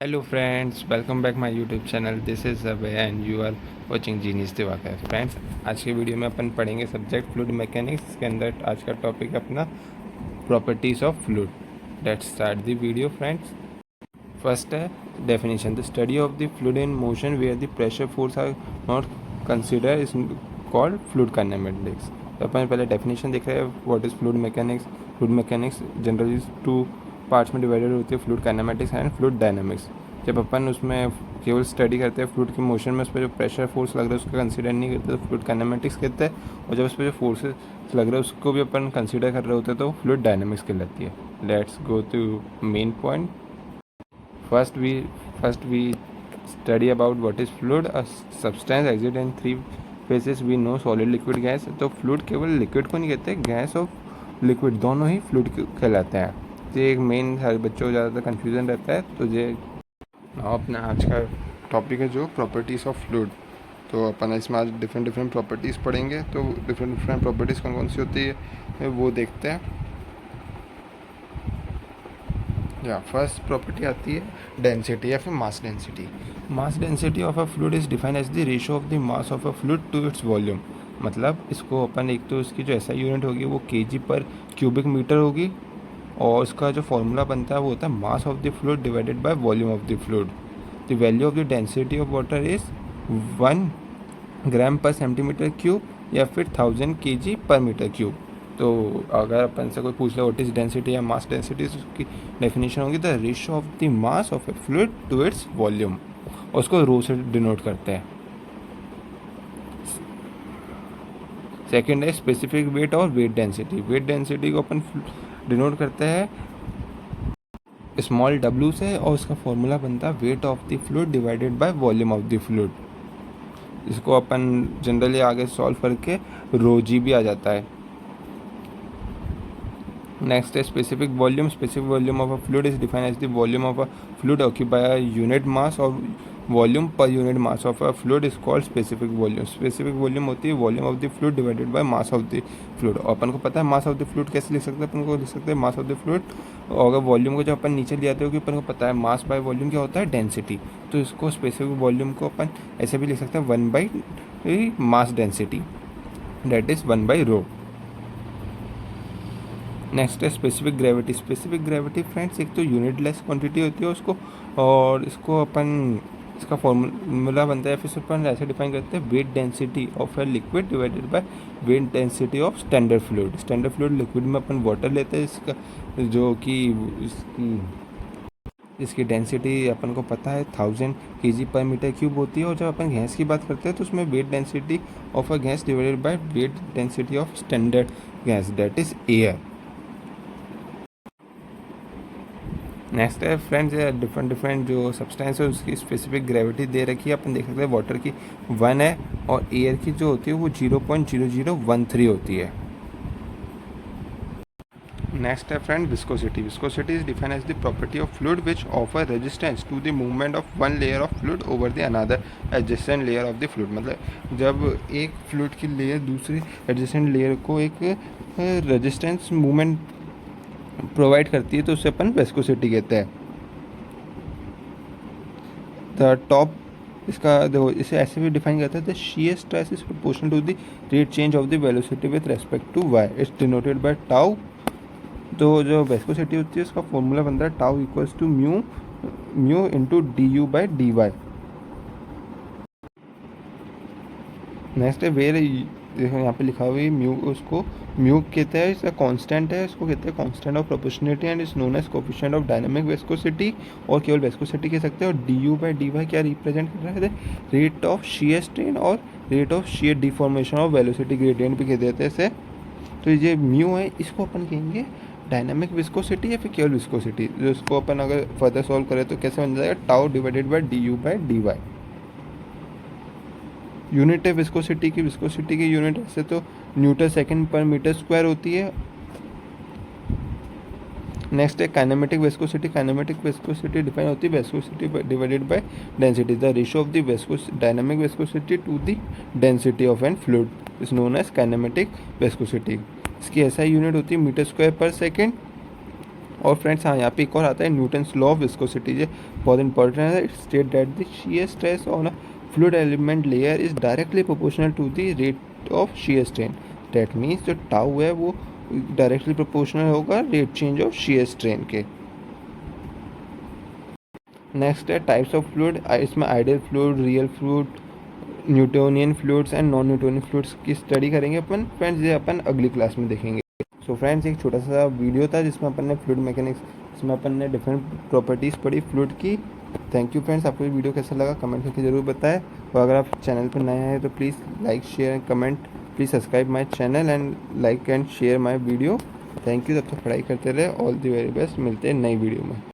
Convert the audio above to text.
Hello friends, welcome back my YouTube channel. This is Abhay and you are watching Genius Diwakar. Friends, आज के video में अपन पढ़ेंगे subject fluid mechanics के अंदर आज का टॉपिक है अपना properties of fluid. Let's start the video friends. First है definition. The study of the fluid in motion where the pressure force are not consider is called fluid kinematics. तो अपन पहले डेफिनेशन देख रहे हैं. What is fluid mechanics. Fluid mechanics generally two parts में divided होती है, fluid kinematics and fluid dynamics. जब अपन उसमें केवल स्टडी करते हैं फ्लूइड की मोशन में उस पर जो प्रेशर फोर्स लग रहा है उसको कंसीडर नहीं करते तो फ्लूइड काइनेमेटिक्स कहते हैं. और जब उस पर जो फोर्सेस लग रहा है उसको भी अपन कंसीडर कर रहे होते हैं तो फ्लूइड डायनामिक्स कहलाती है. Let's go to main point. First we study about what is fluid. A substance exists in three phases. We know solid, liquid, gas. तो fluid केवल liquid को नहीं कहते, गैस और liquid दोनों ही fluid कहलाते हैं. ये एक मेन सारे बच्चों को ज़्यादातर कन्फ्यूज़न रहता है. तो ये अपना आज का टॉपिक है जो प्रॉपर्टीज़ ऑफ फ्लूइड. तो अपन इसमें आज डिफरेंट प्रॉपर्टीज़ पढ़ेंगे. तो डिफरेंट प्रॉपर्टीज़ कौन कौन सी होती है वो देखते हैं. फर्स्ट प्रॉपर्टी आती है डेंसिटी या फिर mass density. Mass density of a fluid is defined as the ratio of the mass of a fluid to its volume. मतलब इसको अपन एक तो इसकी जो ऐसा यूनिट होगी वो केजी पर क्यूबिक मीटर होगी और इसका जो फॉर्मूला बनता है वो होता है मास of the fluid divided by volume of the fluid. The value of the density of water is 1 ग्राम पर सेंटीमीटर क्यूब या फिर 1000 kg पर मीटर क्यूब. तो अगर अपन से कोई पूछ ले व्हाट इज डेंसिटी या मास डेंसिटी, उसकी डेफिनेशन होगी the ratio of the mass of a fluid to its volume. और उसको रो से डिनोट करते हैं. सेकेंड है स्पेसिफिक वेट और वेट डेंसिटी. वेट डेंसिटी को अपन डिनोट करते हैं स्मॉल w से और उसका फॉर्मूला बनता है weight of the fluid divided by volume of the fluid. इसको अपन जनरली आगे सॉल्व करके रो जी भी आ जाता है. नेक्स्ट है specific volume. Specific volume of a fluid is defined as the volume of a fluid occupy a unit mass और volume per unit mass of a fluid is called specific volume. Specific volume होती है volume of the fluid divided by mass of the fluid. और अपन को पता है मास of the fluid कैसे लिख सकते हैं. अपन को लिख सकते हैं मास ऑफ द फ्लूइड और अगर वॉल्यूम को जब अपन नीचे ले आते हो कि अपन को पता है मास बाय वॉल्यूम क्या होता है डेंसिटी. तो इसको स्पेसिफिक वॉल्यूम को अपन ऐसे भी लिख सकते हैं 1 by mass density that is 1 by rho. Next है specific gravity. Specific gravity friends एक तो यूनिटलेस क्वांटिटी होती है उसको और इसको अपन इसका फॉर्मूला बनता है फिर अपन ऐसे डिफाइन करते हैं weight density of a liquid divided by weight density of standard fluid. Standard fluid liquid में अपन वाटर लेते हैं इसका जो कि इसकी डेंसिटी अपन को पता है 1000 kg पर मीटर क्यूब होती है. और जब अपन गैस की बात करते हैं तो उसमें weight density of a gas divided by weight density of standard gas that is air. Next है फ्रेंड्स डिफरेंट जो सब्सटेंस है उसकी स्पेसिफिक ग्रेविटी दे रखी है. अपन देख सकते हैं वाटर की 1 है और एयर की जो होती है वो 0.0013 होती है. नेक्स्ट है friend viscosity. Viscosity is defined as the property of fluid which offer resistance to the movement of one layer of fluid over the another adjacent layer of the fluid. मतलब जब एक फ्लूइड की layer दूसरी adjacent layer को एक resistance movement provide करती है तो उसे अपन विस्कोसिटी कहते हैं. द टॉप इसका देखो इसे ऐसे भी डिफाइन करते हैं the shear stress is proportional to the rate change of the velocity with respect to y. It's denoted by tau. तो जो विस्कोसिटी होती है उसका फॉर्मूला बनता है tau equals to mu into d u by d y. Next है where देखो यहाँ पे लिखा हुआ है म्यू. उसको म्यू कहते हैं, इसका कांस्टेंट है, इसको कहते हैं constant of proportionality and is known as coefficient of dynamic viscosity. और केवल विस्कोसिटी कह सकते हैं. और d u by d y क्या रिप्रेजेंट कर रहा है रेट ऑफ शियर स्ट्रेन और rate of shear deformation of velocity gradient भी कह देते हैं इसे. तो ये म्यू है इसको अपन कहेंगे डायनामिक विस्कोसिटी या फिर केवल विस्कोसिटी. जो इसको अपन अगर फर्दर सॉल्व करें तो कैसे बन जाएगा tau divided by d u by d y. Unit है विस्कोसिटी की यूनिट ऐसे तो न्यूटन सेकंड पर मीटर स्क्वायर होती है. नेक्स्ट है kinematic viscosity. Kinematic viscosity define होती है viscosity divided by density. The ratio of the dynamic viscosity to the density of an fluid is known as kinematic viscosity. इसकी ऐसा unit होती है मीटर स्क्वायर पर सेकेंड और friends हाँ, यहाँ पे एक और आता है न्यूटन्स लॉ ऑफ विस्कोसिटी, जो बहुत इंपॉर्टेंट है। It state that the shear stress on a fluid element layer is directly proportional to the rate of shear strain. That means जो टाउ है वो डायरेक्टली प्रोपोर्शनल होगा rate change of shear strain के। Next है types of fluid. इसमें ideal fluid, real fluid, newtonian fluids and non newtonian fluids की study करेंगे अपन फ्रेंड्स, ये अपन अगली क्लास में देखेंगे। सो फ्रेंड्स एक छोटा सा वीडियो था जिसमें अपन ने फ्लूइड मैकेनिक्स, इसमें अपन ने डिफरेंट प्रॉपर्टीज़ पढ़ी फ्लूइड की। थैंक यू फ्रेंड्स, आपको ये वीडियो कैसा लगा कमेंट करके ज़रूर बताएं। और अगर आप चैनल पर नए हैं तो please like share and comment, please subscribe my channel and like and share my video. Thank you, तब तक पढ़ाई करते रहे। ऑल द वेरी बेस्ट, मिलते हैं नई वीडियो में।